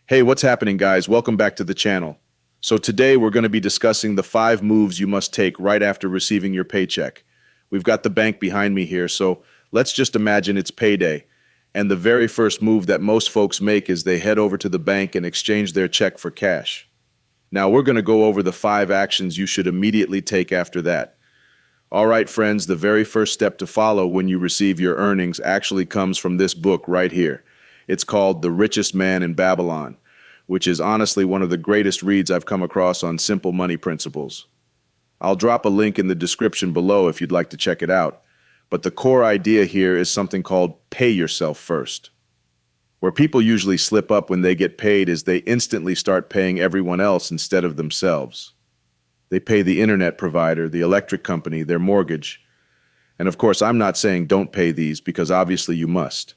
Hey, what's happening, guys? Welcome back to the channel. So today we're going to be discussing the 5 moves you must take right after receiving your paycheck. We've got the bank behind me here, so let's just imagine it's payday. And the very first move that most folks make is they head over to the bank and exchange their check for cash. Now we're going to go over the 5 actions you should immediately take after that. All right, friends, the very first step to follow when you receive your earnings actually comes from this book right here. It's called The Richest Man in Babylon, which is honestly one of the greatest reads I've come across on simple money principles. I'll drop a link in the description below if you'd like to check it out. But the core idea here is something called pay yourself first. Where people usually slip up when they get paid is they instantly start paying everyone else instead of themselves. They pay the internet provider, the electric company, their mortgage. And of course, I'm not saying don't pay these because obviously you must.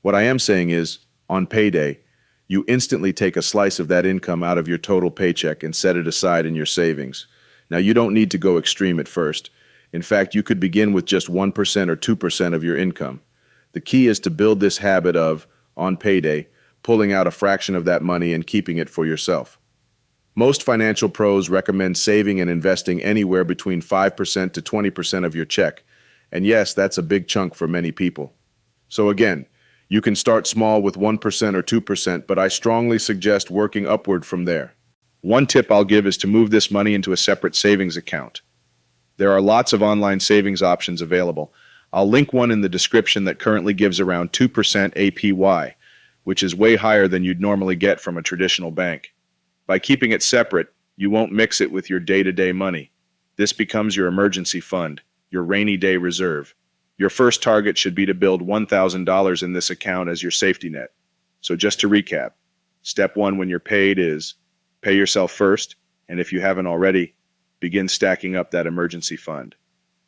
What I am saying is, on payday, you instantly take a slice of that income out of your total paycheck and set it aside in your savings. Now, you don't need to go extreme at first. In fact, you could begin with just 1% or 2% of your income. The key is to build this habit of, on payday, pulling out a fraction of that money and keeping it for yourself. Most financial pros recommend saving and investing anywhere between 5% to 20% of your check. And yes, that's a big chunk for many people. So again, you can start small with 1% or 2%, but I strongly suggest working upward from there. One tip I'll give is to move this money into a separate savings account. There are lots of online savings options available. I'll link one in the description that currently gives around 2% APY, which is way higher than you'd normally get from a traditional bank. By keeping it separate, you won't mix it with your day-to-day money. This becomes your emergency fund, your rainy day reserve. Your first target should be to build $1,000 in this account as your safety net. So just to recap, step 1 when you're paid is pay yourself first, and if you haven't already, begin stacking up that emergency fund.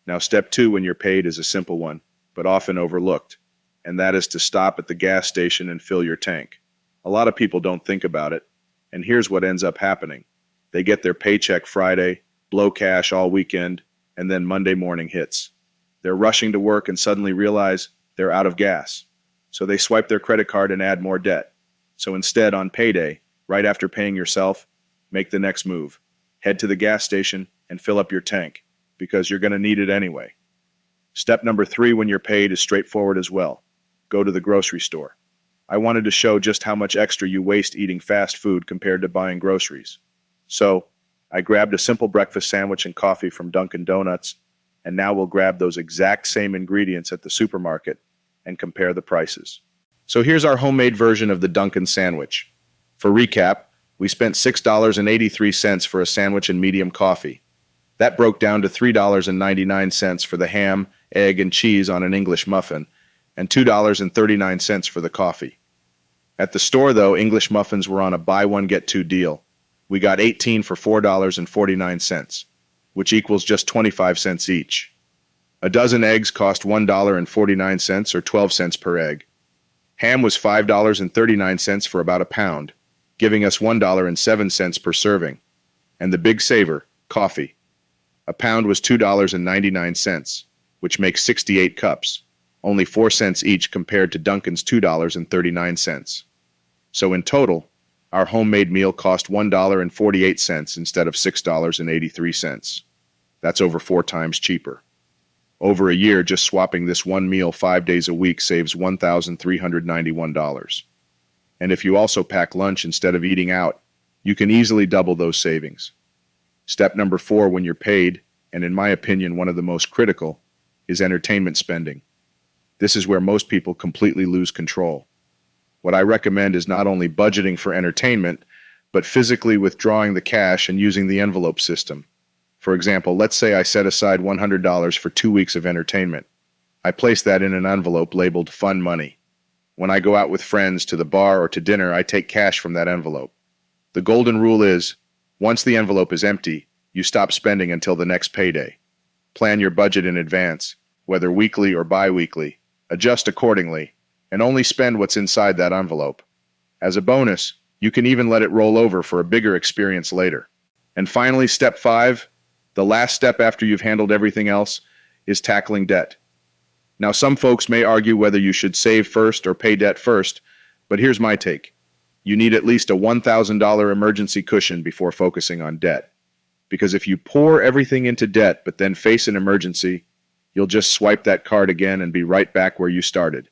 Now step 2 when you're paid is a simple one, but often overlooked, and that is to stop at the gas station and fill your tank. A lot of people don't think about it, and here's what ends up happening. They get their paycheck Friday, blow cash all weekend, and then Monday morning hits. They're rushing to work and suddenly realize they're out of gas. So they swipe their credit card and add more debt. So instead, on payday, right after paying yourself, make the next move. Head to the gas station and fill up your tank, because you're going to need it anyway. Step number 3 when you're paid is straightforward as well. Go to the grocery store. I wanted to show just how much extra you waste eating fast food compared to buying groceries. So, I grabbed a simple breakfast sandwich and coffee from Dunkin' Donuts, and now we'll grab those exact same ingredients at the supermarket and compare the prices. So here's our homemade version of the Dunkin' sandwich. For recap, we spent $6.83 for a sandwich and medium coffee. That broke down to $3.99 for the ham, egg, and cheese on an English muffin, and $2.39 for the coffee. At the store, though, English muffins were on a buy one get two deal. We got 18 for $4.49, which equals just 25 cents each. A dozen eggs cost $1.49 or 12 cents per egg. Ham was $5.39 for about a pound, giving us $1.07 per serving. And the big saver, coffee. A pound was $2.99, which makes 68 cups, only 4 cents each compared to Dunkin's $2.39. So in total, our homemade meal cost $1.48 instead of $6.83. That's over 4 times cheaper. Over a year, just swapping this one meal 5 days a week saves $1,391. And if you also pack lunch instead of eating out, you can easily double those savings. Step number 4 when you're paid, and in my opinion one of the most critical, is entertainment spending. This is where most people completely lose control. What I recommend is not only budgeting for entertainment, but physically withdrawing the cash and using the envelope system. For example, let's say I set aside $100 for 2 weeks of entertainment. I place that in an envelope labeled Fun Money. When I go out with friends to the bar or to dinner, I take cash from that envelope. The golden rule is, once the envelope is empty, you stop spending until the next payday. Plan your budget in advance, whether weekly or bi-weekly. Adjust accordingly, and only spend what's inside that envelope. As a bonus, you can even let it roll over for a bigger experience later. And finally, step 5, the last step after you've handled everything else, is tackling debt. Now, some folks may argue whether you should save first or pay debt first, but here's my take. You need at least a $1,000 emergency cushion before focusing on debt. Because if you pour everything into debt but then face an emergency, you'll just swipe that card again and be right back where you started.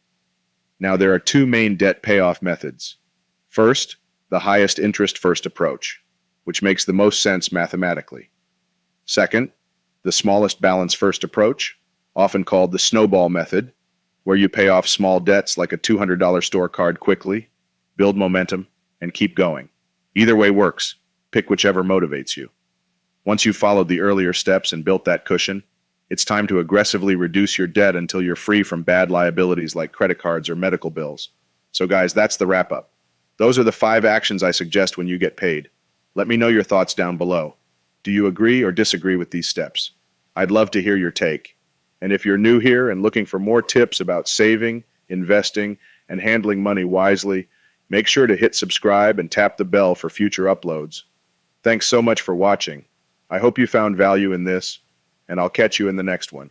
Now, there are two main debt payoff methods. First, the highest interest first approach, which makes the most sense mathematically. Second, the smallest balance first approach, often called the snowball method, where you pay off small debts like a $200 store card quickly, build momentum, and keep going. Either way works. Pick whichever motivates you. Once you've followed the earlier steps and built that cushion, it's time to aggressively reduce your debt until you're free from bad liabilities like credit cards or medical bills. So guys, that's the wrap up. Those are the 5 actions I suggest when you get paid. Let me know your thoughts down below. Do you agree or disagree with these steps? I'd love to hear your take. And if you're new here and looking for more tips about saving, investing, and handling money wisely, make sure to hit subscribe and tap the bell for future uploads. Thanks so much for watching. I hope you found value in this, and I'll catch you in the next one.